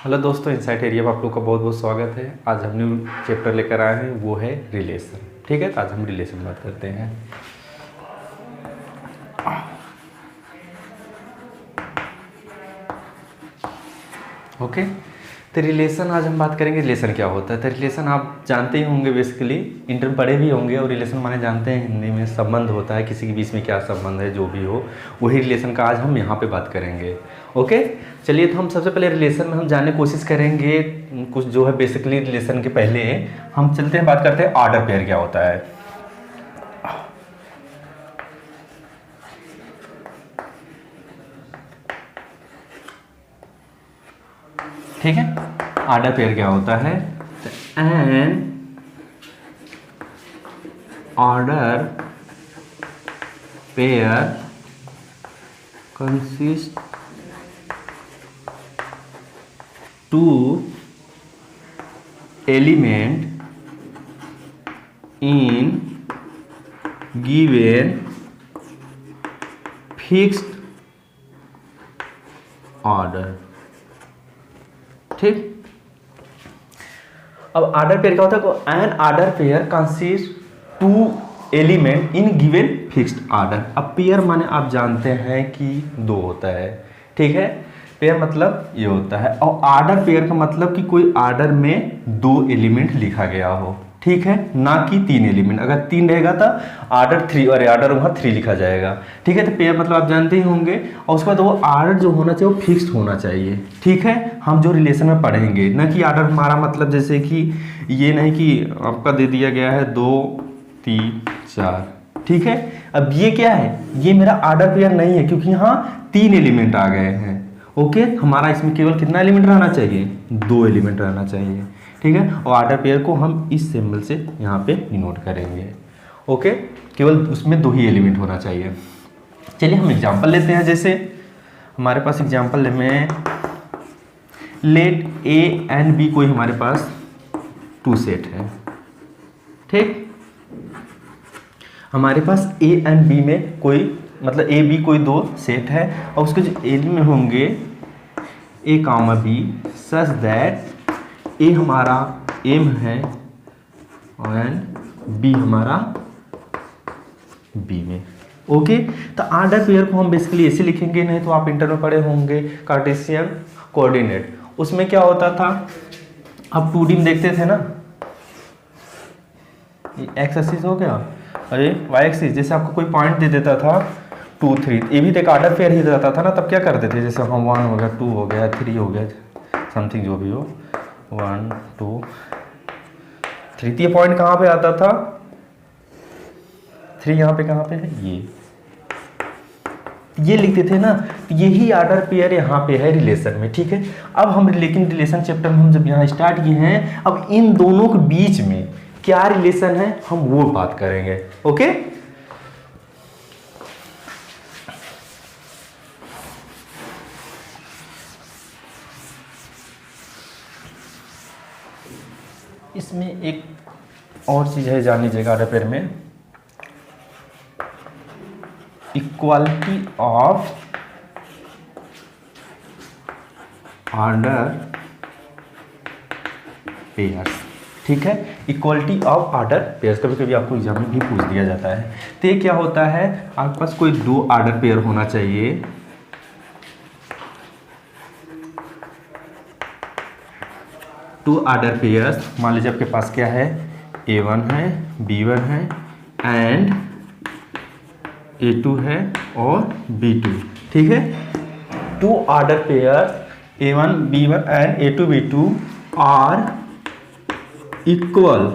Hello दोस्तों, insight area में आप लोग का बहुत बहुत स्वागत है। आज हम न्यू चैप्टर लेकर आए हैं, वो है रिलेशन। ठीक है, तो आज हम रिलेशन की बात करते हैं। ओके, तो रिलेशन आज हम बात करेंगे। रिलेशन क्या होता है? तो रिलेशन आप जानते ही होंगे, बेसिकली इंटर में पढ़े भी होंगे। और रिलेशन माने जानते हैं हिंदी में संबंध होता है, किसी के बीच में क्या संबंध है, जो भी हो वही रिलेशन का आज हम यहाँ पे बात करेंगे। ओके, चलिए, तो हम सबसे पहले रिलेशन में हम जानने की कोशिश करेंगे कुछ जो है बेसिकली रिलेशन के पहले हम चलते हैं, बात करते हैं ऑर्डर पेयर क्या होता है। ठीक है, ऑर्डर पेयर क्या होता है? An order pair consist two element in given fixed order. ठीक, अब ऑर्डर पेयर क्या होता है? An order pair consist two element in given fixed order. अब पेयर माने आप जानते हैं कि दो होता है। ठीक है, पेयर मतलब ये होता है। और ऑर्डर पेयर का मतलब कि कोई ऑर्डर में दो एलिमेंट लिखा गया हो। ठीक है, ना कि तीन एलिमेंट। अगर तीन रहेगा तो ऑर्डर थ्री, और ऑर्डर वहाँ थ्री लिखा जाएगा। ठीक है, तो पेयर मतलब आप जानते ही होंगे। और उसके बाद वो ऑर्डर जो होना चाहिए वो फिक्स्ड होना चाहिए। ठीक है, हम जो रिलेशन में पढ़ेंगे ना कि ऑर्डर हमारा मतलब जैसे कि ये नहीं कि आपका दे दिया गया है 2 3 4। ठीक है, अब ये क्या है? ये मेरा ऑर्डर पेयर नहीं है, क्योंकि यहाँ तीन एलिमेंट आ गए हैं। ओके, हमारा इसमें केवल कितना एलिमेंट रहना चाहिए? 2 एलिमेंट रहना चाहिए। ठीक है, और ऑर्डर पेयर को हम इस सिंबल से यहाँ पे डिनोट करेंगे। ओके, केवल उसमें 2 ही एलिमेंट होना चाहिए। चलिए हम एग्जांपल लेते हैं। जैसे हमारे पास एग्जांपल में लेट ए एंड बी कोई हमारे पास 2 सेट है। ठीक, हमारे पास ए एंड बी में कोई मतलब ए बी कोई 2 सेट है, और उसके जो एलिमेंट होंगे ए कामा बी सच दैट ए हमारा एम है एंड बी हमारा बी में। ओके, तो ऑर्डर पेयर को हम बेसिकली ऐसे लिखेंगे, नहीं तो आप इंटर में पढ़े होंगे कार्टेशियन कोऑर्डिनेट। उसमें क्या होता था, आप 2D में देखते थे ना, एक्स एक्सिस हो गया, अरे वाई एक्सिस। जैसे आपको कोई पॉइंट दे देता था 2 3, ये भी तो एक ऑर्डर पेयर ही रहता था ना। तब क्या करते थे, जैसे हम 1 हो गया, 2 हो गया, 3 हो गया, समथिंग जो भी हो, 1 2 3। ये पॉइंट कहाँ पे आता था? 3 यहाँ पे कहाँ पे है? ये लिखते थे ना। तो यही ऑर्डर पेयर यहाँ पे है रिलेशन में। ठीक है, अब हम लेकिन रिलेशन चैप्टर में हम जब यहाँ स्टार्ट किए हैं, अब इन दोनों के बीच में क्या रिलेशन है हम वो बात करेंगे। ओके, इसमें एक और चीज है जान लीजिएगा ऑर्डर पेयर में, इक्वालिटी ऑफ ऑर्डर पेयर्स। ठीक है, इक्वालिटी ऑफ ऑर्डर पेयर्स कभी कभी आपको एग्जाम में भी पूछ दिया जाता है। तो ये क्या होता है, आपके पास कोई 2 ऑर्डर पेयर होना चाहिए। टू ऑर्डर पेयर्स, मान लीजिए आपके पास क्या है, A1 है, B1 है एंड A2 है और B2। ठीक है, 2 order pairs A1 B1 and A2 B2 are equal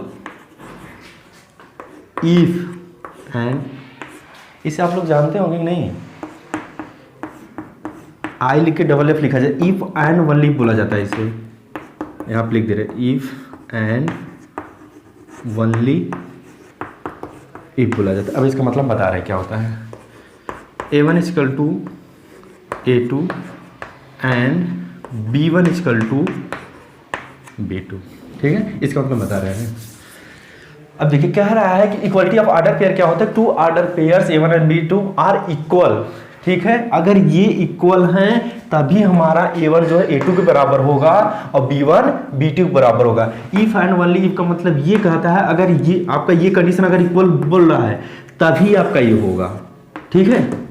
if and, इसे आप लोग जानते होंगे नहीं, आई लिख के डबल एफ लिखा जाए, इफ एंड ओनली बोला जाता है इसे। यहाँ आप लिख दे रहे इफ एंड ओनली इफ बोला जाता है। अब इसका मतलब बता रहे क्या होता है, A1 equal to A2 and B1 equal to B2। ठीक है, इसका मतलब बता रहे हैं। अब देखिए कह रहा है कि इक्वालिटी ऑफ ऑर्डर पेयर क्या होता है, 2 order pairs A1 and B2 are equal. ठीक है, अगर ये इक्वल हैं तभी हमारा A1 जो है A2 के बराबर होगा और B1 B2 के बराबर होगा। इफ एंड ओनली इफ का मतलब ये कहता है अगर ये आपका ये कंडीशन अगर इक्वल बोल रहा है तभी आपका ये होगा, ठीक है।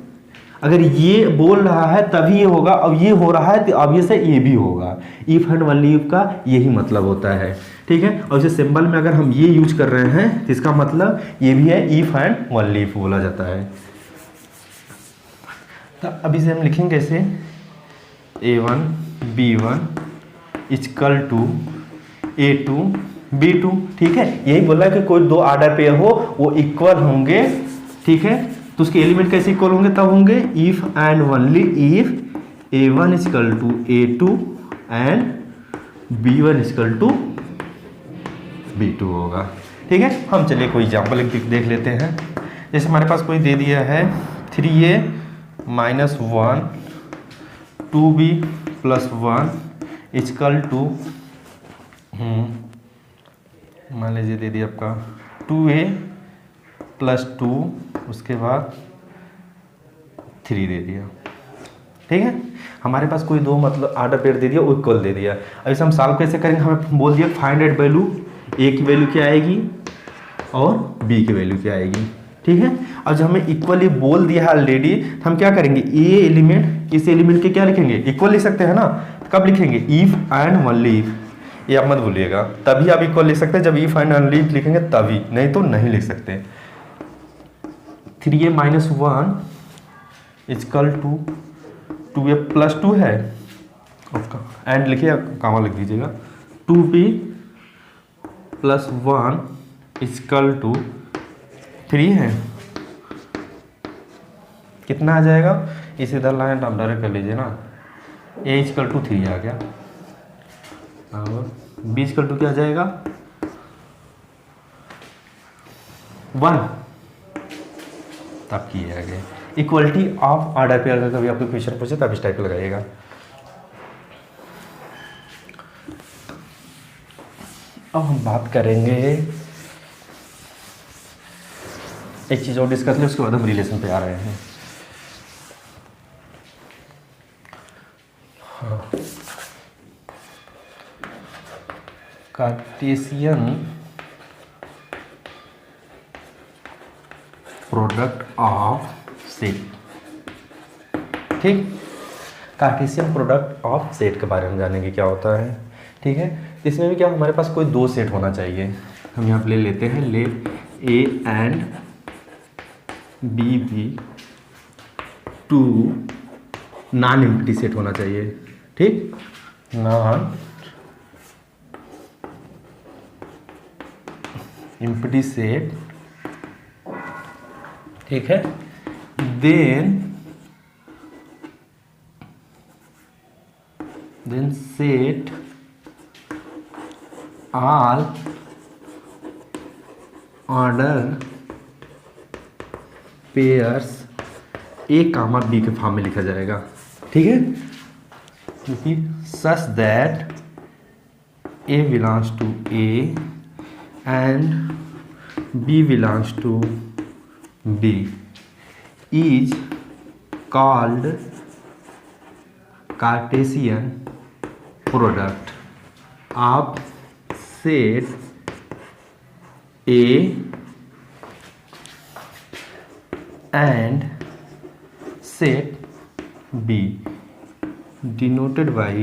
अगर ये बोल रहा है तभी ये होगा, अब ये हो रहा है तो ऑब्वियस है ये भी होगा। इफ एंड ओनली इफ का यही मतलब होता है, ठीक है। और इसे सिंबल में अगर हम ये यूज कर रहे हैं तो इसका मतलब ये भी है इफ एंड ओनली इफ बोला जाता है। तो अभी से हम लिखेंगे कैसे, A1 B1 equal to A2 B2, ठीक है। यही बोला है कि कोई दो ऑर्डर पेयर हो वो इक्वल होंगे, ठीक है। तो उसके एलिमेंट कैसे इक्वल होंगे, तब होंगे if and only if A1 equal to A2 and B1 equal to B2 होगा, ठीक है। हम चलिए कोई एग्जाम्पल देख लेते हैं। जैसे हमारे पास कोई दे दिया है 3A minus 1 2B plus 1 equal to मान लीजिए दे दिया आपका 2A प्लस 2 उसके बाद 3 दे दिया, ठीक है। हमारे पास कोई दो मतलब ऑर्डर पेयर दे दिया, वो इक्वल दे दिया। अब इसे हम सॉल्व कैसे करेंगे, हमें बोल दिया फाइंड आउट वैल्यू, A की वैल्यू क्या आएगी और B की वैल्यू क्या आएगी, ठीक है। अब जब हमें इक्वली बोल दिया है ऑलरेडी तो हम क्या करेंगे, ये एलिमेंट इस एलिमेंट के क्या लिखेंगे, इक्वल लिख सकते हैं ना। तो कब लिखेंगे, इफ एंड ओनली इफ, ये आप मत भूलिएगा। तभी आप इक्वल लिख सकते हैं जब इफ एंड ओनली इफ लिखेंगे तभी, नहीं तो नहीं लिख सकते। 3A minus 1 equal to 2A plus 2 है, एंड लिखिए कामा लिख दीजिएगा, 2B प्लस 1 इक्वल टू 3 है। कितना आ जाएगा, इस इधर लाइन आप डायरेक्ट कर लीजिए ना, A इक्वल टू 3 आ गया और B इक्वल टू क्या आ जाएगा 1, तब किए आगे। इक्वलिटी ऑफ ऑर्डर पेयर का कभी आपको क्वेश्चन पूछे तब इस टाइप लगाइएगा। अब हम बात करेंगे, एक चीज़ और डिस्कस लें, उसके बाद हम रिलेशन पे आ रहे हैं। कार्टेशियन प्रोडक्ट ऑफ सेट, ठीक। कार्टेशियन प्रोडक्ट ऑफ सेट के बारे में जानेंगे क्या होता है, ठीक है। इसमें भी क्या हमारे पास कोई दो सेट होना चाहिए। हम यहाँ पे ले लेते हैं, ले A एंड B भी टू नॉन एम्प्टी सेट होना चाहिए, ठीक। नॉन एम्प्टी सेट, ठीक है। then set all order pairs A comma B के फॉर्म में लिखा जाएगा, ठीक है। क्योंकि such that A belongs to A and B belongs to B is called Cartesian product of set A and set B denoted by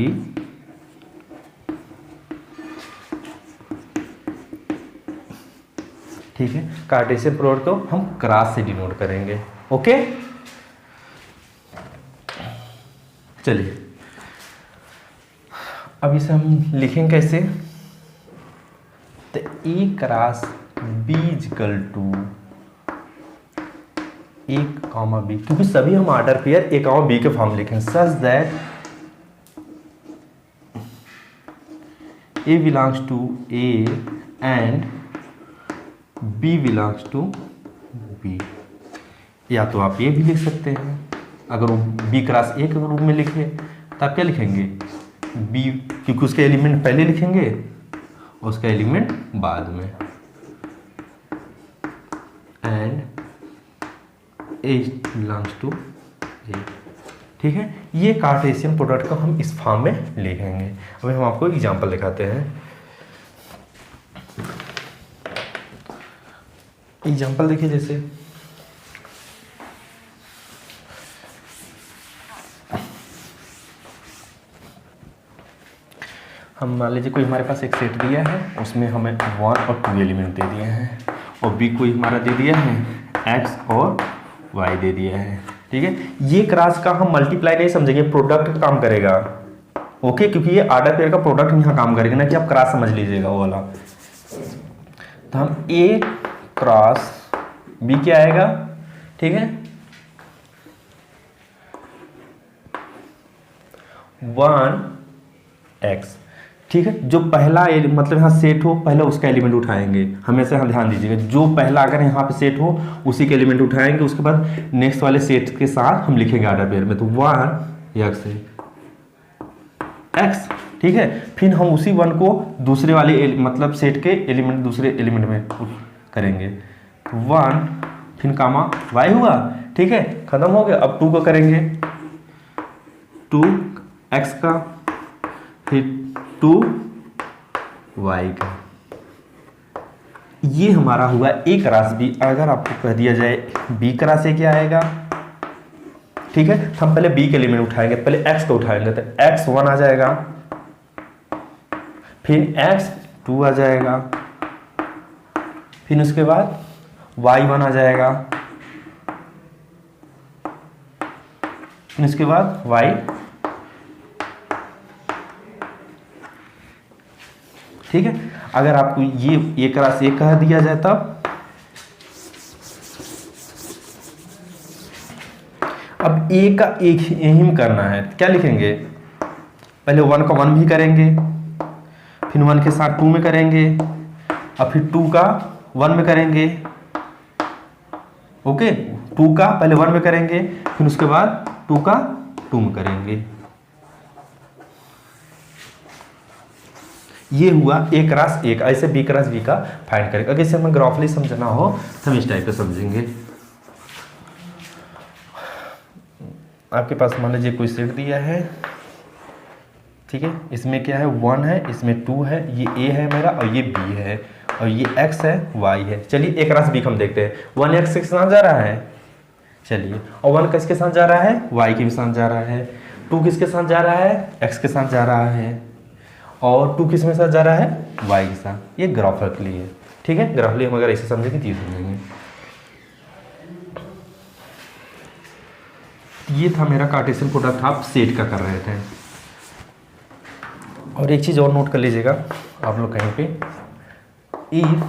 ठीक है। Cartesian product को हम क्रॉस से डिनोट करेंगे, ओके। चलिए अब इसे हम लिखेंगे कैसे, तो A cross B equal to A comma B, क्योंकि सभी हम order pair A comma B के फॉर्म लिखेंगे। Such that A belongs to A and B belongs to B. या तो आप ये भी लिख सकते हैं, अगर वो बी क्रॉस ए के रूप में लिखे तो आप क्या लिखेंगे, बी, क्योंकि उसके एलिमेंट पहले लिखेंगे और उसका एलिमेंट बाद में, एंड ए बिलोंग्स टू ए, ठीक है, ये कार्टेशियन प्रोडक्ट को हम इस फॉर्म में लिखेंगे। अभी हम आपको एग्जांपल दिखाते हैं। एग्जांपल देखिए, जैसे हम मान लीजिए कोई हमारे पास एक सेट दिया है, उसमें हमें 1 और 2 एलिमेंट दे दिए हैं, और बी कोई हमारा दे दिया है x और y दे दिया है। ठीक है, ये क्रॉस का हम मल्टीप्लाई नहीं समझेंगे, प्रोडक्ट काम करेगा। ओके, क्योंकि ये ऑर्डर पेयर का प्रोडक्ट यहाँ काम करेगा, ना कि आप क्रॉस समझ लीजिएगा वो वाला। तो हम a क्रॉस b क्या आएगा, ठीक है, 1x। ठीक है, जो पहला मतलब यहाँ सेट हो, पहले उसका एलिमेंट उठाएंगे, हमेशा यहाँ ध्यान दीजिएगा, जो पहला अगर यहाँ पे सेट हो उसी के एलिमेंट उठाएंगे, उसके बाद नेक्स्ट वाले सेट के साथ हम लिखेंगे ऑर्डर पेयर में। तो 1x है x, ठीक है, फिर हम उसी 1 को दूसरे वाले मतलब सेट के एलिमेंट दूसरे एलिमेंट में करेंगे। 1 फिर कामा y हुआ, ठीक है, खत्म हो गया। अब 2 को करेंगे, 2x का, फिर 2y का। ये हमारा हुआ a क्रॉस b। अगर आपको कह दिया जाए b क्रॉस a क्या आएगा, ठीक है, तो हम पहले b के एलिमेंट उठाएंगे, पहले x को उठाएंगे, तो x 1 आ जाएगा, फिर x 2 आ जाएगा, फिर उसके बाद y 1 आ जाएगा, फिर उसके बाद y, ठीक है। अगर आपको ये क्रॉस ये कह दिया जाए तब, अब a का एक एहिम करना है, क्या लिखेंगे, पहले 1 का 1 भी करेंगे, फिर 1 के साथ 2 में करेंगे, और फिर 2 का 1 में करेंगे। ओके, 2 का पहले 1 में करेंगे, फिर उसके बाद 2 का 2 में करेंगे। ये हुआ a क्रॉस a का। ऐसे b क्रॉस b का फाइंड करेंगे। अगर इसे हमें ग्राफली समझना हो तो हम इस टाइप पे समझेंगे। आपके पास मान लीजिए कोई सेट दिया है, ठीक है, इसमें क्या है, 1 है, इसमें 2 है, ये a है मेरा, और ये b है, और ये x है, y है। चलिए a क्रॉस b हम देखते हैं। 1 x के साथ जा रहा है, चलिए, और 1 किसके साथ जा रहा है, y के साथ जा रहा है। 2 किसके साथ जा रहा है, x के साथ जा रहा है, और 2 किस में साथ जा रहा है, y के साथ। ये ग्राफिकली है, ठीक है, ग्राफिकली हम अगर ऐसे समझेंगे तो ये समझेंगे। ये था मेरा कार्टेशियन प्रोडक्ट, आप सेट का कर रहे थे। और एक चीज़ और नोट कर लीजिएगा आप लोग कहीं पे, इफ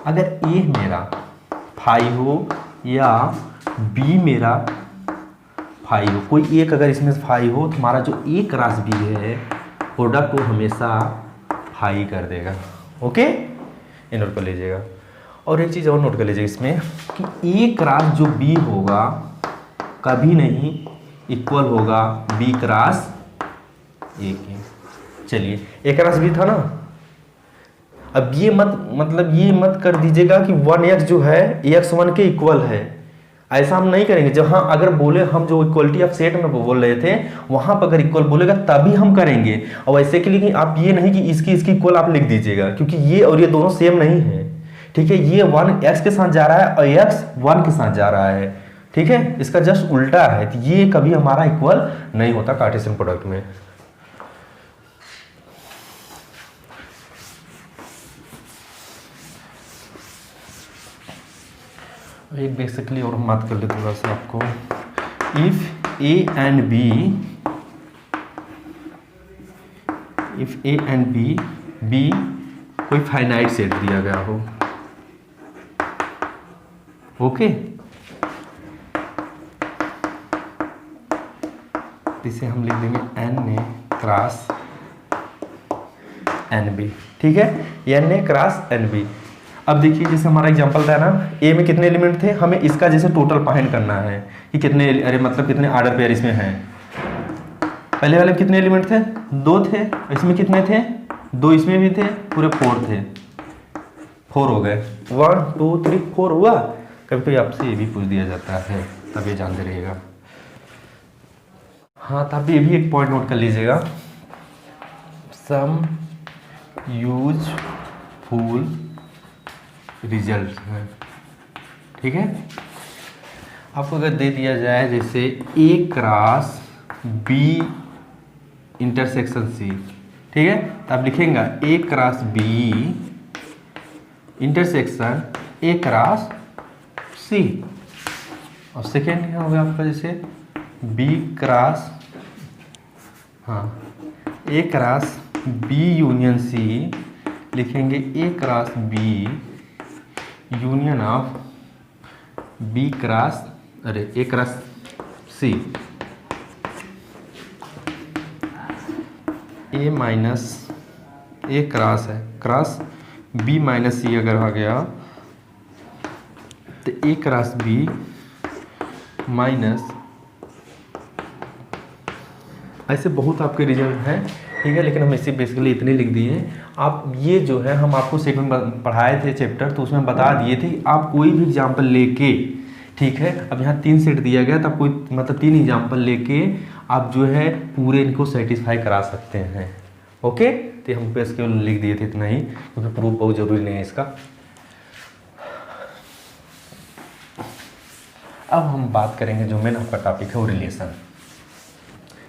अगर a मेरा 5 हो या b मेरा 5 हो, कोई एक अगर इसमें 5 हो, तो हमारा जो a क्रॉस b है प्रोडक्ट वो हमेशा 5 कर देगा। ओके, ये नोट कर लीजिएगा। और एक चीज़ और नोट कर लीजिएगा इसमें कि a क्रॉस जो b होगा कभी नहीं इक्वल होगा b क्रॉस a के। चलिए, a क्रॉस b था ना, अब ये मत कर दीजिएगा कि 1x जो है x 1 के इक्वल है, ऐसा हम नहीं करेंगे। जहां अगर बोले, हम जो इक्वलिटी ऑफ सेट में बोल रहे थे, वहां पर अगर इक्वल बोलेगा तभी हम करेंगे। और वैसे के लिए आप ये नहीं कि इसकी इक्वल आप लिख दीजिएगा, क्योंकि ये और ये दोनों सेम नहीं है, ठीक है। ये 1 x के साथ जा रहा है और x 1 के साथ जा रहा है, ठीक है, इसका जस्ट उल्टा है। तो ये कभी हमारा इक्वल नहीं होता कार्टेशियन प्रोडक्ट में। एक बेसिकली और हम बात कर ले थोड़ा सा आपको, इफ a एंड b कोई फाइनाइट सेट दिया गया हो, ओके, इसे हम लिख देंगे n क्रॉस nb, ठीक है, n क्रॉस nb। अब देखिए, जैसे हमारा एग्जांपल था ना, ए में कितने एलिमेंट थे, हमें इसका जैसे टोटल फाइंड करना है कि कितने, अरे मतलब कितने ऑर्डर पेयर इसमें हैं। पहले वाले में कितने एलिमेंट थे, 2 थे, इसमें कितने थे, 2 इसमें भी थे, पूरे 4 थे, 4 हो गए, 1 2 3 4 हुआ। कभी कभी आपसे ये भी पूछ दिया जाता है, तब ये जानते रहिएगा। हाँ, तो आप ये भी एक पॉइंट नोट कर लीजिएगा, सम यूजफुल रिजल्ट है। ठीक है, आपको अगर दे दिया जाए जैसे A cross B intersection C, ठीक है, तो आप लिखेंगे A cross B intersection A cross C. और सेकेंड होगा आपका जैसे बी क्रॉस, हाँ, A cross B union C, लिखेंगे A cross B union of B cross, अरे A cross C, A minus A cross है, क्रॉस बी माइनस सी अगर आ गया तो ए क्रॉस बी माइनस, ऐसे बहुत आपके रिजल्ट हैं। ठीक है, लेकिन हम इसे बेसिकली इतने लिख दिए। आप ये जो है हम आपको सेट में पढ़ाए थे चैप्टर, तो उसमें बता दिए थे आप कोई भी एग्जाम्पल लेके, ठीक है, अब यहाँ 3 सेट दिया गया तो आप कोई मतलब 3 एग्जाम्पल लेके आप जो है पूरे इनको सेटिस्फाई करा सकते हैं। ओके, तो हम पे केवल लिख दिए थे इतना ही, क्योंकि प्रूफ बहुत जरूरी नहीं है इसका। अब हम बात करेंगे जो मेन आपका टॉपिक है वो रिलेशन।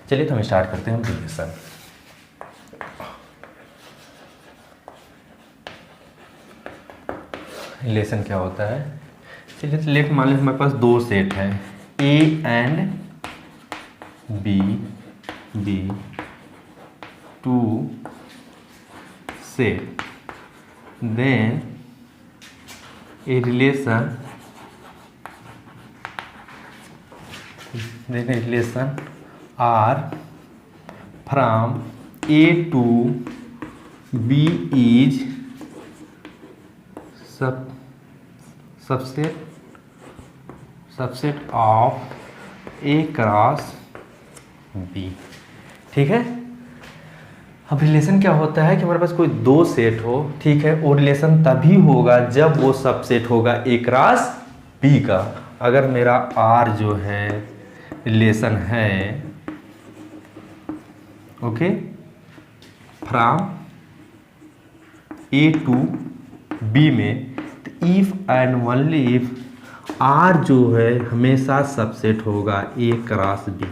चलिए तो हम स्टार्ट करते हैं रिलेशन। रिलेशन क्या होता है, चलिए तो लेट मान लीजिए हमारे पास 2 सेट हैं A and B, B 2 set, then a relation, then a relation R from A to B is subset of A cross B। ठीक है, अब रिलेशन क्या होता है कि हमारे पास कोई 2 सेट हो, ठीक है, वो रिलेशन तभी होगा जब वो सबसेट होगा A क्रॉस B का। अगर मेरा R जो है रिलेशन है, okay, from A to B में, तो if and only if R जो है हमेशा सबसेट होगा ए क्रॉस बी।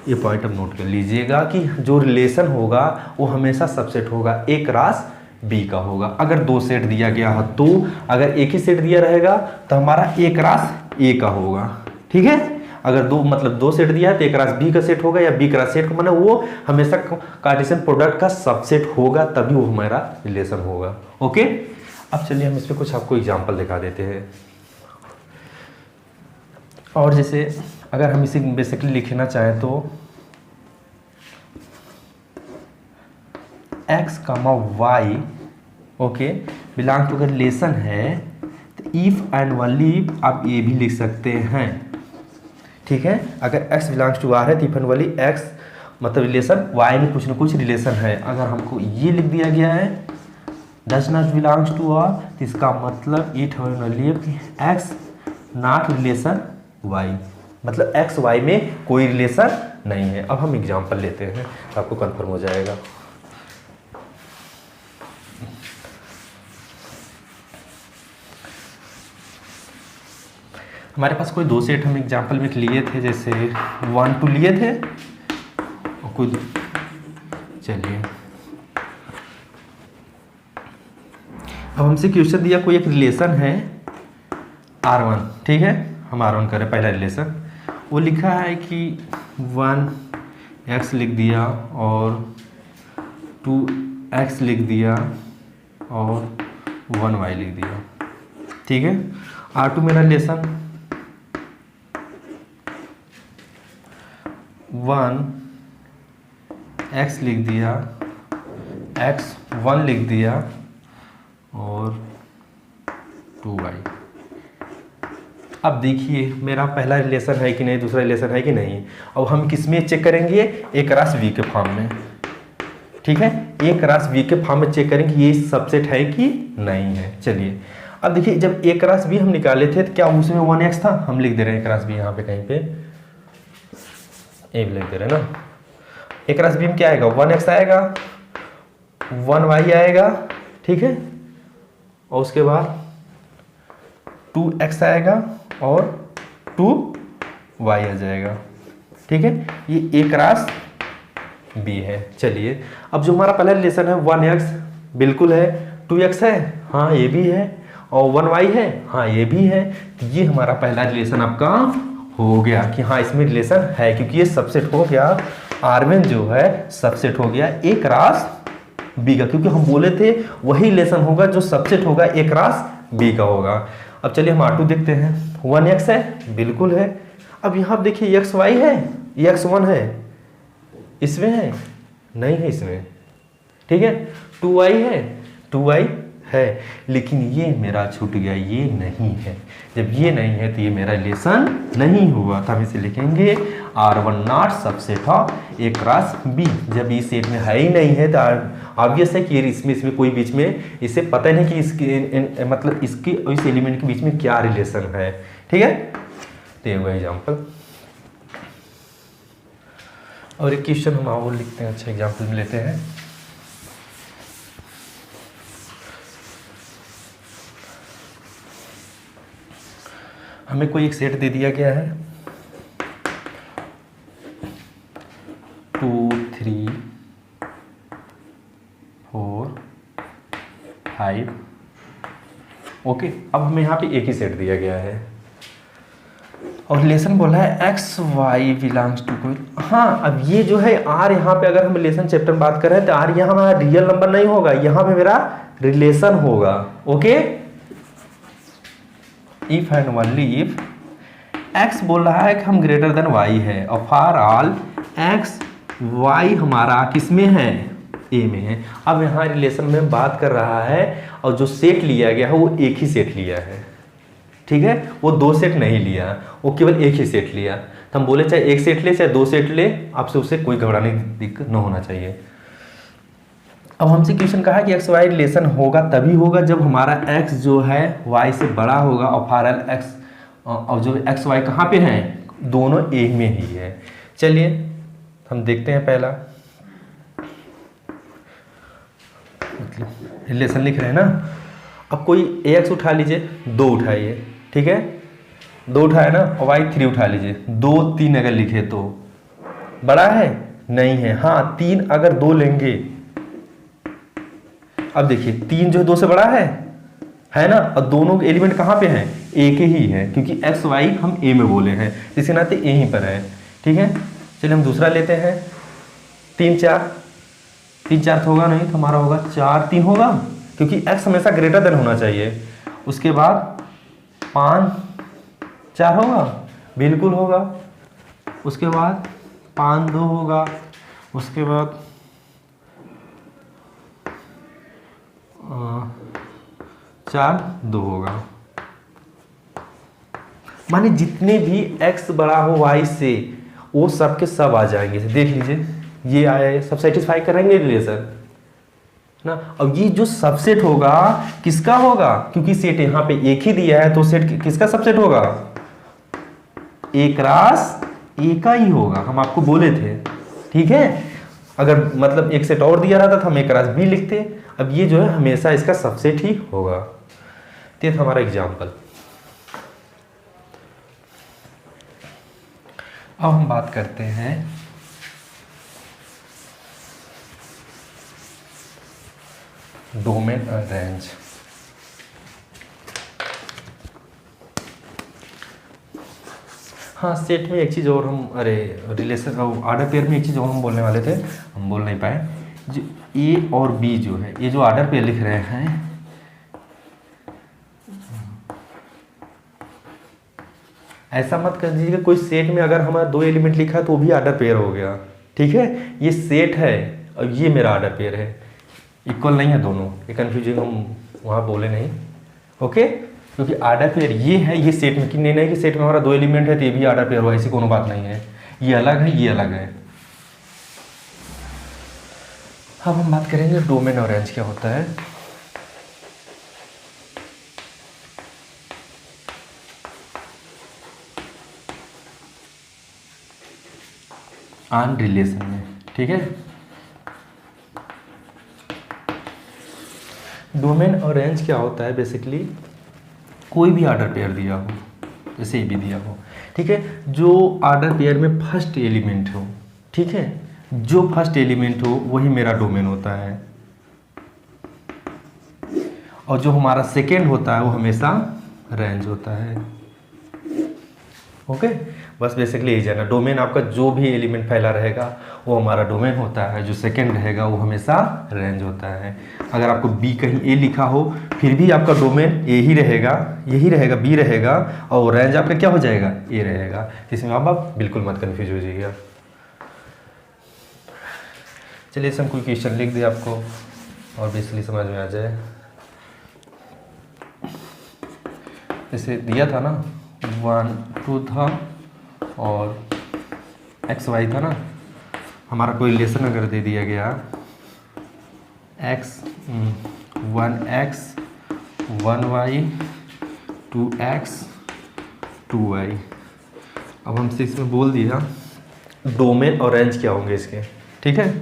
ये पॉइंट आप नोट कर लीजिएगा कि जो रिलेशन होगा वो हमेशा सबसेट होगा ए क्रॉस बी का होगा। अगर 2 सेट दिया गया है तो अगर एक ही सेट दिया रहेगा तो हमारा ए क्रॉस ए का होगा। ठीक है, अगर 2 सेट दिया है तो ए क्रॉस बी का सेट होगा या बी क्रॉस सेट का, मतलब वो हमेशा कार्टेशियन प्रोडक्ट का सबसेट होगा, तभी वो हमारा रिलेशन होगा। ओके, अब चलिए हम इस पर कुछ आपको एग्जांपल दिखा देते हैं। और जैसे अगर हम इसे बेसिकली लिखना चाहें तो x, y, okay, belong to relation है, तो इफ एंड ओनली इफ आप ये भी लिख सकते हैं। ठीक है, अगर x बिलोंग्स टू r है तो इफ एंड ओनली x मतलब रिलेशन y में कुछ ना कुछ रिलेशन है। अगर हमको ये लिख दिया गया है does not belongs to r, तो इसका मतलब it and only x not relation y, मतलब x y में कोई रिलेशन नहीं है। अब हम एग्जांपल लेते हैं तो आपको कंफर्म हो जाएगा। हमारे पास कोई 2 सेट हम एग्जांपल में लिए थे, जैसे 1 2 लिए थे और कोई, चलिए अब हमसे क्वेश्चन दिया कोई एक रिलेशन है R1, ठीक है, हम R1 करें पहला रिलेशन, वो लिखा है कि 1x लिख दिया और 2x लिख दिया और 1y लिख दिया। ठीक है, R2 मेरा रिलेशन 1x लिख दिया, x1 लिख दिया और 2y। अब देखिए मेरा पहला रिलेशन है कि नहीं, दूसरा रिलेशन है कि नहीं। अब हम किस में चेक करेंगे, ए क्रॉस बी के फॉर्म में। ठीक है, ए क्रॉस बी के फॉर्म में चेक करेंगे ये सबसेट है कि नहीं है। चलिए अब देखिए, जब ए क्रॉस बी हम निकाले थे तो क्या उसमें 1x था, हम लिख दे रहे हैं ए क्रॉस बी यहाँ पे कहीं पे। ए भी लिख दे रहे ना। एक रास बी में क्या आएगा, 1x आएगा, 1y आएगा, ठीक है, और उसके बाद 2x आएगा और 2y आ जाएगा, ठीक है। ये एक रास बी है। चलिए अब जो हमारा पहला रिलेशन है 1x बिल्कुल है, 2x है, हाँ ये भी है, और 1y है, हाँ ये भी है। तो ये हमारा पहला रिलेशन आपका हो गया कि हाँ इसमें रिलेशन है, क्योंकि ये सबसेट हो गया, R1 जो है सबसेट हो गया एक रास बी का, क्योंकि हम बोले थे वही रिलेशन होगा जो सबसेट होगा एक रास बी का होगा। अब चलिए हम R2 देखते हैं। 1x है, बिल्कुल है। अब यहाँ देखिए xy है, x1 है, इसमें है, नहीं है इसमें, ठीक है। 2y है, 2y है, लेकिन ये मेरा छूट गया, ये नहीं है। जब ये नहीं है तो ये मेरा रिलेशन नहीं हुआ, तो हम इसे लिखेंगे R1 not subset of A cross B. जब ये सेट में है ही नहीं है तो ऑब्वियस है कि इसमें कोई बीच में इसे पता नहीं कि इसके मतलब इसके इस एलिमेंट के बीच में क्या रिलेशन है, ठीक है। तो ये हुआ एग्जाम्पल। और एक क्वेश्चन हम और लिखते हैं, अच्छा एग्जाम्पल में लेते हैं। हमें कोई एक सेट दे दिया गया है 2 3 4 5, ओके। अब हमें यहाँ पे एक ही सेट दिया गया है और रिलेशन बोला है एक्स वाई बिलोंग्स टू कोई। हाँ अब ये जो है आर, यहाँ पे अगर हम रिलेशन चैप्टर में बात कर रहे हैं तो आर यहाँ हमारा रियल नंबर नहीं होगा, यहाँ पे मेरा रिलेशन होगा, okay. If and only if x बोल रहा है कि हम ग्रेटर देन वाई है, और फॉर ऑल एक्स वाई हमारा किसमें है, ए में है। अब यहाँ रिलेशन में बात कर रहा है और जो सेट लिया गया है वो एक ही सेट लिया है, ठीक है। वो दो सेट नहीं लिया, वो केवल एक ही सेट लिया। तो हम बोले चाहे एक सेट ले चाहे दो सेट ले, आपसे उससे कोई घबराने की दिक्कत न होना चाहिए। अब हमसे क्वेश्चन कहा कि एक्स वाई रिलेशन होगा तभी होगा जब हमारा एक्स जो है वाई से बड़ा होगा, और फॉर एक्स और जो एक्स वाई कहाँ पे हैं, दोनों ए में ही है। चलिए हम देखते हैं पहला मतलब रिलेशन लिख रहे हैं ना। अब कोई एक्स उठा लीजिए, 2 उठाइए, ठीक है, 2 उठाए ना, और वाई 3 उठा लीजिए। 2 3 अगर लिखे तो बड़ा है, नहीं है, हाँ 3 अगर 2 लेंगे, अब देखिए 3 जो है 2 से बड़ा है ना, और दोनों के एलिमेंट कहाँ पे हैं, एक ही है, क्योंकि एक्स वाई हम ए में बोले हैं, जिसके नाते ए ही पर है, ठीक है। चलिए हम दूसरा लेते हैं। 3 4, 3 4 तो होगा नहीं, तो हमारा होगा 4 3 होगा, क्योंकि x हमेशा ग्रेटर देन होना चाहिए। उसके बाद 5 4 होगा, बिल्कुल होगा। उसके बाद 5 2 होगा। उसके बाद 4 2 होगा। माने जितने भी x बड़ा हो y से वो सब के सब आ जाएंगे। देख लीजिए ये आया, सब सेटिस्फाई करेंगे रिलेशन ना। अब ये जो सबसेट होगा किसका होगा, क्योंकि सेट यहाँ पे एक ही दिया है, तो सेट किसका सबसेट होगा, एक रास ए का ही होगा, हम आपको बोले थे, ठीक है। अगर मतलब एक सेट और दिया रहता तो हम एक रास बी लिखते। अब ये जो है हमेशा इसका सबसेट ही होगा। तो ये था हमारा एग्जाम्पल। अब हम बात करते हैं डोमेन और रेंज। हाँ सेट में एक चीज़ और हम, अरे रिलेशन ऑर्डर पेयर में एक चीज़ और हम बोलने वाले थे, हम बोल नहीं पाए। जो ए और बी जो है, ये जो ऑर्डर पेयर लिख रहे हैं, ऐसा मत कर दीजिएगा कोई सेट में अगर हमारा 2 एलिमेंट लिखा है तो वो भी ऑर्डर पेयर हो गया, ठीक है। ये सेट है और ये मेरा ऑर्डर पेयर है, इक्वल नहीं है दोनों, ये कन्फ्यूजिंग हम वहाँ बोले नहीं, ओके। क्योंकि ऑर्डर पेयर ये है, ये सेट में कि नहीं कि सेट में हमारा 2 एलिमेंट है तो ये भी ऑर्डर पेयर हुआ, ऐसी कोनो बात नहीं है। ये अलग है, ये अलग है। अब हम बात करेंगे डोमेन और रेंज क्या होता है। ऑन रिलेशन में, ठीक है। डोमेन और रेंज क्या होता है बेसिकली, कोई भी ऑर्डर पेयर दिया हो, जैसे ये भी दिया हो, ठीक है, जो ऑर्डर पेयर में फर्स्ट एलिमेंट हो, ठीक है, जो फर्स्ट एलिमेंट हो वही मेरा डोमेन होता है, और जो हमारा सेकेंड होता है वो हमेशा रेंज होता है। ओके, बस बेसिकली यही जाना, डोमेन आपका जो भी एलिमेंट फैला रहेगा वो हमारा डोमेन होता है, जो सेकेंड रहेगा वो हमेशा रेंज होता है। अगर आपको बी कहीं ए लिखा हो फिर भी आपका डोमेन ए ही रहेगा, यही रहेगा, बी रहेगा, और रेंज आपका क्या हो जाएगा, ए रहेगा। इसमें आप बिल्कुल मत कन्फ्यूज हो जाइएगा। चलिए इसे हम कोई क्वेश्चन लिख दिए आपको और बेसिकली समझ में आ जाए। जैसे दिया था ना 1 2 था और एक्स वाई था ना, हमारा कोई रिलेशन अगर दे दिया गया x 1x 1y 2x 2y, अब हमसे इसमें बोल दिया डोमेन और रेंज क्या होंगे इसके, ठीक है,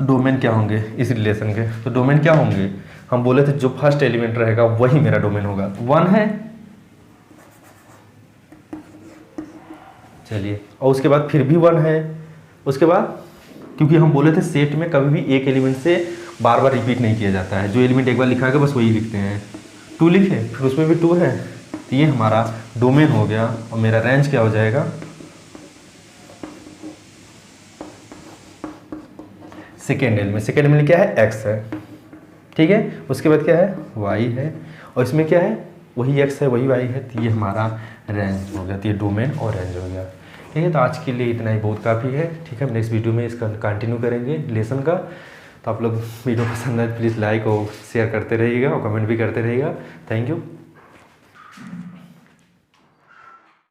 डोमेन क्या होंगे इस रिलेशन के, तो डोमेन क्या होंगे, हम बोले थे जो फर्स्ट एलिमेंट रहेगा वही मेरा डोमेन होगा, 1 है, चलिए, और उसके बाद फिर भी 1 है, उसके बाद क्योंकि हम बोले थे सेट में कभी भी एक एलिमेंट से बार बार रिपीट नहीं किया जाता है, जो एलिमेंट एक बार लिखा है बस वही लिखते हैं, 2 लिखे फिर उसमें भी 2 है, तो ये हमारा डोमेन हो गया, और मेरा रेंज क्या हो जाएगा, सेकेंड एलिमेंट क्या है, x है, ठीक है, उसके बाद क्या है, y है, और इसमें क्या है, वही x है वही y है, तो ये हमारा रेंज हो गया, तो ये डोमेन और रेंज हो गया, ठीक है। तो आज के लिए इतना ही बहुत काफ़ी है, ठीक है, हम नेक्स्ट वीडियो में इसका कंटिन्यू करेंगे लेसन का। तो आप लोग वीडियो पसंद आए प्लीज़ लाइक और शेयर करते रहिएगा और कमेंट भी करते रहिएगा। Thank you.